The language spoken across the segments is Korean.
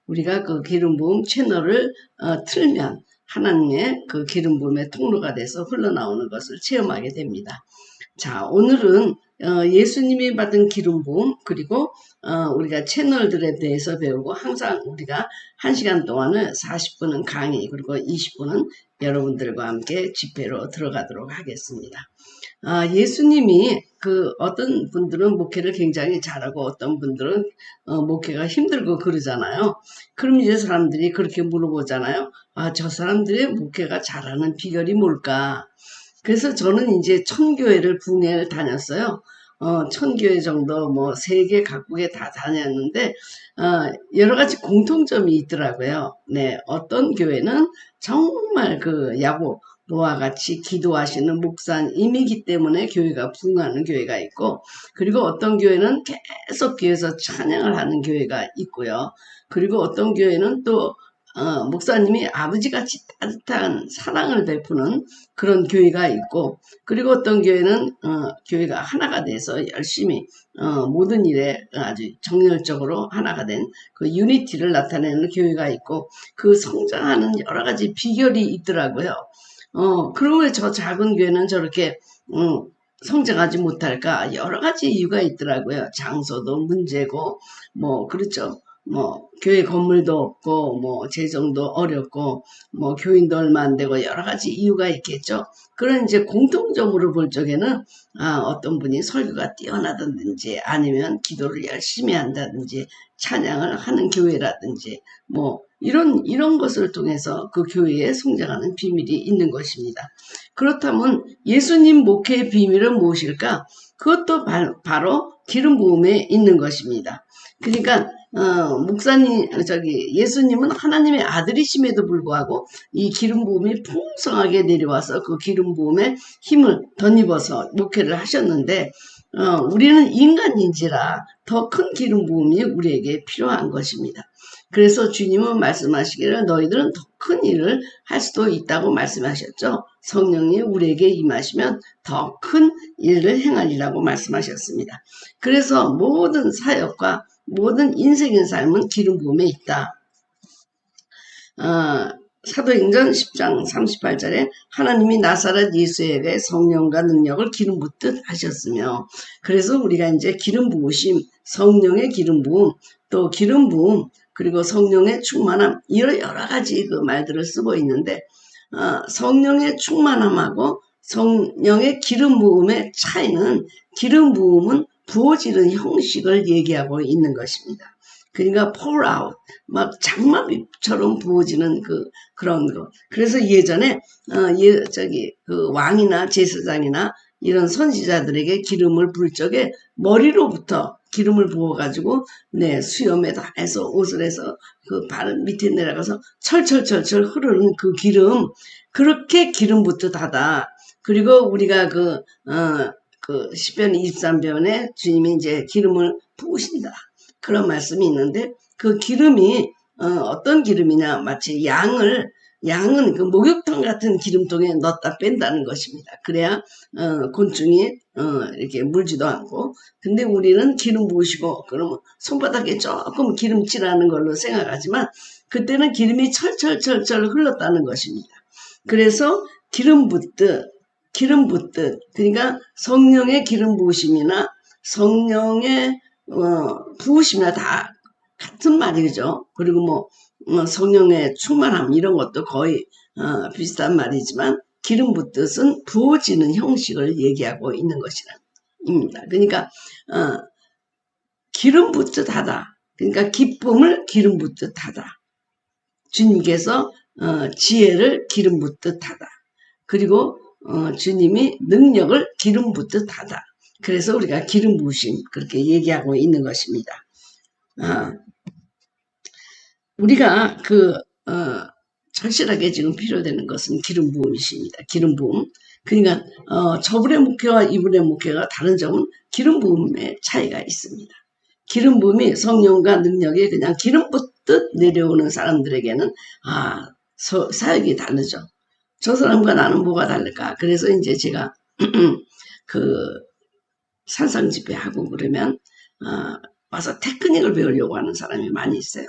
우리가 그 기름 부음 채널을 틀면 하나님의 그 기름 부음의 통로가 돼서 흘러나오는 것을 체험하게 됩니다. 자, 오늘은 예수님이 받은 기름 부음 그리고 우리가 채널들에 대해서 배우고 항상 우리가 1시간 동안은 40분은 강의 그리고 20분은 여러분들과 함께 집회로 들어가도록 하겠습니다. 예수님이 어떤 분들은 목회를 굉장히 잘하고 어떤 분들은 목회가 힘들고 그러잖아요. 그럼 이제 사람들이 그렇게 물어보잖아요. 저 사람들의 목회가 잘하는 비결이 뭘까? 그래서 저는 이제 1000교회를 국내를 다녔어요. 1000교회 정도 뭐 세계 각국에 다 다녔는데 여러 가지 공통점이 있더라고요. 네, 어떤 교회는 정말 노아 같이 기도하시는 목사님이기 때문에 교회가 부흥하는 교회가 있고, 그리고 어떤 교회는 계속 교회에서 찬양을 하는 교회가 있고요. 그리고 어떤 교회는 또 목사님이 아버지같이 따뜻한 사랑을 베푸는 그런 교회가 있고, 그리고 어떤 교회는 교회가 하나가 돼서 열심히 모든 일에 아주 정열적으로 하나가 된 그 유니티를 나타내는 교회가 있고, 그 성장하는 여러 가지 비결이 있더라고요. 그러고 왜 저 작은 교회는 저렇게 성장하지 못할까? 여러 가지 이유가 있더라고요. 장소도 문제고, 그렇죠. 교회 건물도 없고, 재정도 어렵고, 교인도 얼마 안 되고, 여러 가지 이유가 있겠죠. 그런 이제 공통적으로 볼 적에는, 어떤 분이 설교가 뛰어나다든지, 아니면 기도를 열심히 한다든지, 찬양을 하는 교회라든지, 이런 것을 통해서 그 교회에 성장하는 비밀이 있는 것입니다. 그렇다면 예수님 목회의 비밀은 무엇일까? 그것도 바로 기름 부음에 있는 것입니다. 그러니까 예수님은 하나님의 아들이심에도 불구하고 이 기름 부음이 풍성하게 내려와서 그 기름 부음에 힘을 덧입어서 목회를 하셨는데, 우리는 인간인지라 더 큰 기름 부음이 우리에게 필요한 것입니다. 그래서 주님은 말씀하시기를 너희들은 더 큰 일을 할 수도 있다고 말씀하셨죠. 성령이 우리에게 임하시면 더 큰 일을 행하리라고 말씀하셨습니다. 그래서 모든 사역과 모든 인생의 삶은 기름 부음에 있다. 사도행전 10장 38절에 하나님이 나사렛 예수에게 성령과 능력을 기름 붓듯 하셨으며, 그래서 우리가 이제 기름 부으심, 성령의 기름 부음, 또 기름 부음, 그리고 성령의 충만함, 이런 여러 가지 그 말들을 쓰고 있는데, 성령의 충만함하고 성령의 기름 부음의 차이는, 기름 부음은 부어지는 형식을 얘기하고 있는 것입니다. 그러니까 pour out, 막 장마비처럼 부어지는 그런 거. 그래서 예전에 왕이나 제사장이나 이런 선지자들에게 기름을 부을 적에 머리로부터 기름을 부어가지고 수염에 다 해서 옷을 해서 그 발 밑에 내려가서 철철철철 흐르는 그 기름, 그렇게 기름 붓듯 하다. 그리고 우리가 시편 23편에 주님이 이제 기름을 부으신다, 그런 말씀이 있는데, 그 기름이 어떤 기름이냐, 마치 양은 그 목욕탕 같은 기름통에 넣었다 뺀다는 것입니다. 그래야 곤충이 이렇게 물지도 않고. 근데 우리는 기름 부으시고 그러면 손바닥에 조금 기름칠하는 걸로 생각하지만, 그때는 기름이 철철철철 흘렀다는 것입니다. 그래서 기름 붓듯, 그러니까 성령의 기름 부으심이나 성령의 부으심이나 다 같은 말이죠. 그리고 성령의 충만함, 이런 것도 거의 비슷한 말이지만, 기름 붓듯은 부어지는 형식을 얘기하고 있는 것입니다. 그러니까 기름 붓듯 하다, 그러니까 기쁨을 기름 붓듯 하다, 주님께서 지혜를 기름 붓듯 하다, 그리고 주님이 능력을 기름 붓듯 하다. 그래서 우리가 기름 부으심, 그렇게 얘기하고 있는 것입니다. 우리가 절실하게 지금 필요되는 것은 기름 부음이십니다. 기름 부음. 그러니까 저분의 목회와 이분의 목회가 다른 점은 기름 부음의 차이가 있습니다. 기름 부음이 성령과 능력이 그냥 기름 붓듯 내려오는 사람들에게는 사역이 다르죠. 저 사람과 나는 뭐가 다를까? 그래서 이제 제가 산상 집회하고 그러면 와서 테크닉을 배우려고 하는 사람이 많이 있어요.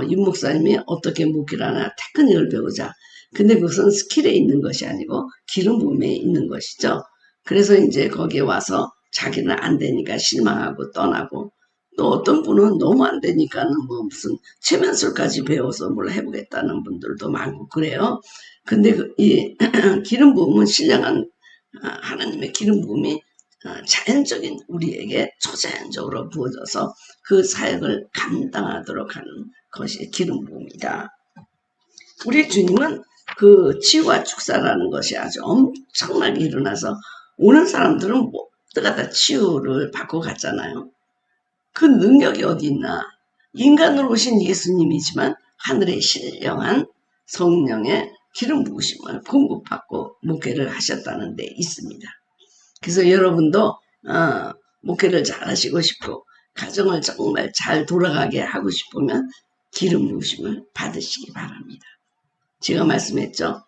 윤 목사님이 어떻게 목회를 하나 테크닉을 배우자. 근데 그것은 스킬에 있는 것이 아니고 기름 부음에 있는 것이죠. 그래서 이제 거기에 와서 자기는 안 되니까 실망하고 떠나고, 또 어떤 분은 너무 안 되니까는 뭐 무슨 최면술까지 배워서 뭘 해보겠다는 분들도 많고 그래요. 근데 이 기름 부음은 신령한 하나님의 기름 부음이 자연적인 우리에게 초자연적으로 부어져서 그 사역을 감당하도록 하는 것이 기름 부음이다. 우리 주님은 그 치유와 축사라는 것이 아주 엄청나게 일어나서 오는 사람들은 모두가 다 치유를 받고 갔잖아요. 그 능력이 어디 있나? 인간으로 오신 예수님이지만 하늘의 신령한 성령의 기름 부으심을 공급받고 목회를 하셨다는 데 있습니다. 그래서 여러분도 목회를 잘 하시고 싶고 가정을 정말 잘 돌아가게 하고 싶으면 기름 부으심을 받으시기 바랍니다. 제가 말씀드렸죠.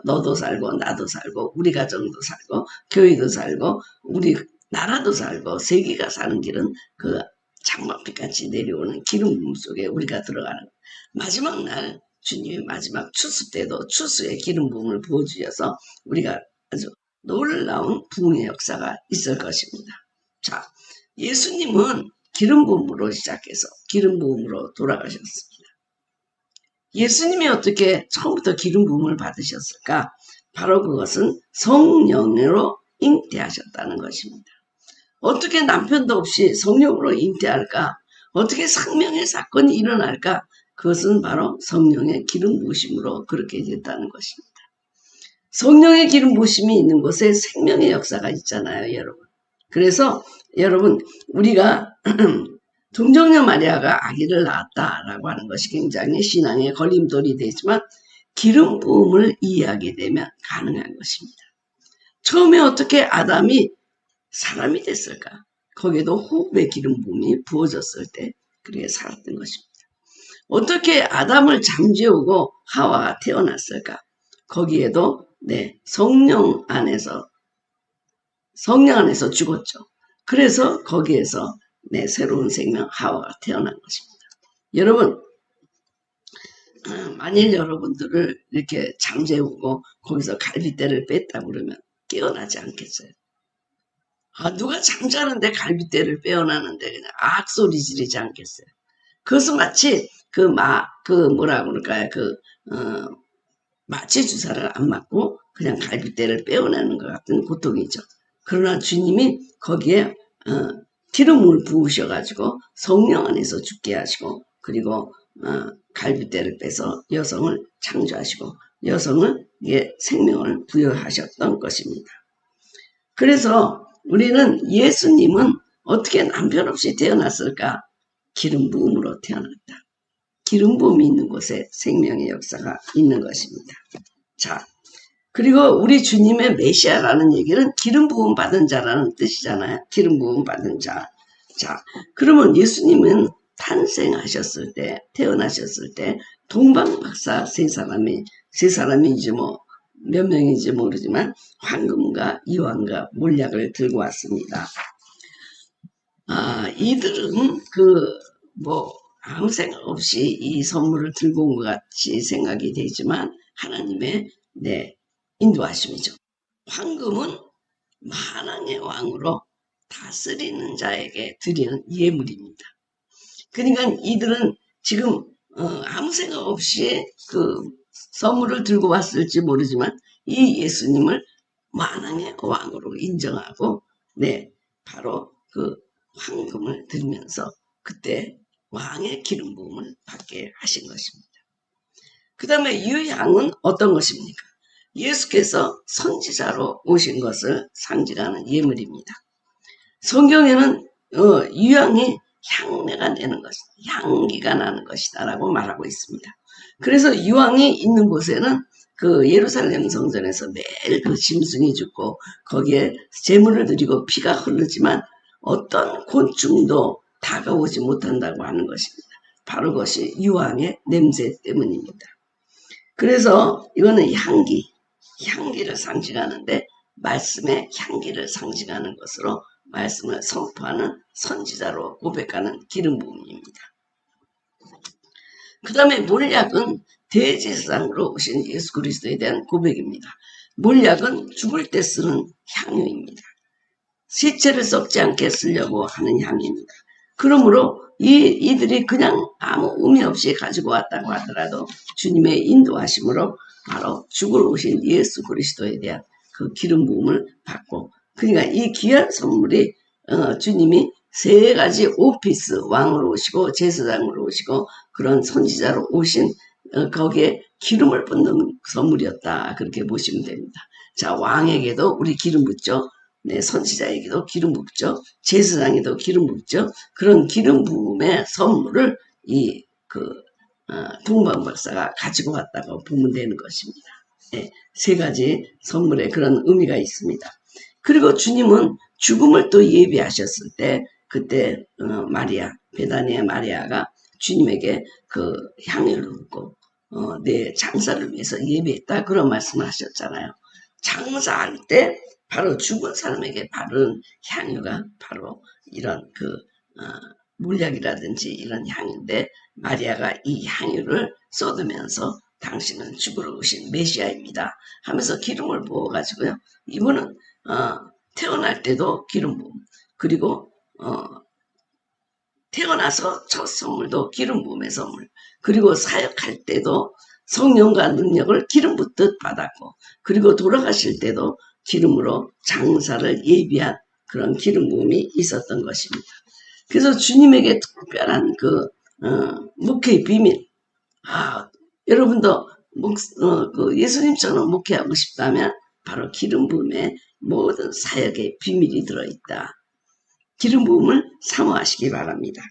너도 살고 나도 살고 우리 가정도 살고 교회도 살고 우리 나라도 살고 세계가 사는 길은 그 장막빛같이 내려오는 기름 부음 속에 우리가 들어가는 마지막 날 주님의 마지막 추수 때도 추수의 기름 부음을 부어주셔서 우리가 아주 놀라운 부흥의 역사가 있을 것입니다. 자, 예수님은 기름 부음으로 시작해서 기름 부음으로 돌아가셨습니다. 예수님이 어떻게 처음부터 기름 부음을 받으셨을까? 바로 그것은 성령으로 잉태하셨다는 것입니다. 어떻게 남편도 없이 성령으로 잉태할까? 어떻게 생명의 사건이 일어날까? 그것은 바로 성령의 기름 부으심으로 그렇게 됐다는 것입니다. 성령의 기름 부으심이 있는 곳에 생명의 역사가 있잖아요, 여러분. 그래서 여러분, 우리가 동정녀 마리아가 아기를 낳았다라고 하는 것이 굉장히 신앙의 걸림돌이 되지만 기름 부음을 이해하게 되면 가능한 것입니다. 처음에 어떻게 아담이 사람이 됐을까? 거기에도 호흡의 기름 부음이 부어졌을 때 그렇게 살았던 것입니다. 어떻게 아담을 잠재우고 하와가 태어났을까? 거기에도 성령 안에서 죽었죠. 그래서 거기에서 새로운 생명 하와가 태어난 것입니다. 여러분, 만일 여러분들을 이렇게 잠재우고 거기서 갈빗대를 뺐다 그러면 깨어나지 않겠어요? 누가 잠자는데 갈빗대를 빼어나는데 그냥 악소리 지르지 않겠어요? 그것은 마치 마취 주사를 안 맞고 그냥 갈빗대를 빼어나는 것 같은 고통이죠. 그러나 주님이 거기에 기름을 부으셔가지고 성령 안에서 죽게 하시고 그리고 갈빗대를 빼서 여성을 창조하시고 여성에게 생명을 부여하셨던 것입니다. 그래서 우리는 예수님은 어떻게 남편 없이 태어났을까? 기름 부음으로 태어났다. 기름 부음이 있는 곳에 생명의 역사가 있는 것입니다. 자, 그리고 우리 주님의 메시아라는 얘기는 기름 부음 받은 자라는 뜻이잖아요. 기름 부음 받은 자. 자, 그러면 예수님은 탄생하셨을 때, 태어나셨을 때 동방박사 세 사람이지 몇 명인지 모르지만 황금과 이왕과 몰약을 들고 왔습니다. 이들은 아무 생각 없이 이 선물을 들고 온 것 같이 생각이 되지만 하나님의 인도하심이죠. 황금은 만왕의 왕으로 다스리는 자에게 드리는 예물입니다. 그러니까 이들은 지금 아무 생각 없이 그 선물을 들고 왔을지 모르지만 이 예수님을 만왕의 왕으로 인정하고 바로 그 황금을 드리면서 그때 왕의 기름 부음을 받게 하신 것입니다. 그 다음에 이 향은 어떤 것입니까? 예수께서 선지자로 오신 것을 상징하는 예물입니다. 성경에는 유향이 향내가 내는 것이다. 향기가 나는 것이다 라고 말하고 있습니다. 그래서 유황이 있는 곳에는 그 예루살렘 성전에서 매일 그 짐승이 죽고 거기에 제물을 드리고 피가 흐르지만 어떤 곤충도 다가오지 못한다고 하는 것입니다. 바로 그것이 유황의 냄새 때문입니다. 그래서 이거는 향기를 상징하는데 말씀의 향기를 상징하는 것으로 말씀을 선포하는 선지자로 고백하는 기름 부음입니다. 그 다음에 몰약은 대제사장으로 오신 예수 그리스도에 대한 고백입니다. 몰약은 죽을 때 쓰는 향유입니다. 시체를 썩지 않게 쓰려고 하는 향입니다. 그러므로 이들이 그냥 아무 의미 없이 가지고 왔다고 하더라도 주님의 인도하심으로 바로 죽으러 오신 예수 그리스도에 대한 그 기름 부음을 받고, 그러니까 이 귀한 선물이 주님이 세 가지 오피스, 왕으로 오시고 제사장으로 오시고 그런 선지자로 오신 거기에 기름을 붓는 선물이었다, 그렇게 보시면 됩니다. 자, 왕에게도 우리 기름 붓죠. 네, 선지자에게도 기름 붓죠. 제사장에도 기름 붓죠. 그런 기름 부음의 선물을 동방 박사가 가지고 왔다고 보면 되는 것입니다. 네, 세 가지 선물에 그런 의미가 있습니다. 그리고 주님은 죽음을 또 예비하셨을 때, 그때 마리아, 베다니의 마리아가 주님에게 그 향유를 붓고 내 장사를 위해서 예비했다, 그런 말씀을 하셨잖아요. 장사할 때 바로 죽은 사람에게 바른 향유가 바로 이런 몰약이라든지 이런 향인데, 마리아가 이 향유를 쏟으면서 당신은 죽으러 오신 메시아입니다 하면서 기름을 부어가지고요. 이분은 태어날 때도 기름 부음, 그리고 태어나서 첫 선물도 기름 부음의 선물, 그리고 사역할 때도 성령과 능력을 기름 붓듯 받았고, 그리고 돌아가실 때도 기름으로 장사를 예비한 그런 기름 부음이 있었던 것입니다. 그래서 주님에게 특별한 목회의 비밀, 여러분도 예수님처럼 목회하고 싶다면 바로 기름 부음에 모든 사역의 비밀이 들어있다. 기름 부음을 사모하시기 바랍니다.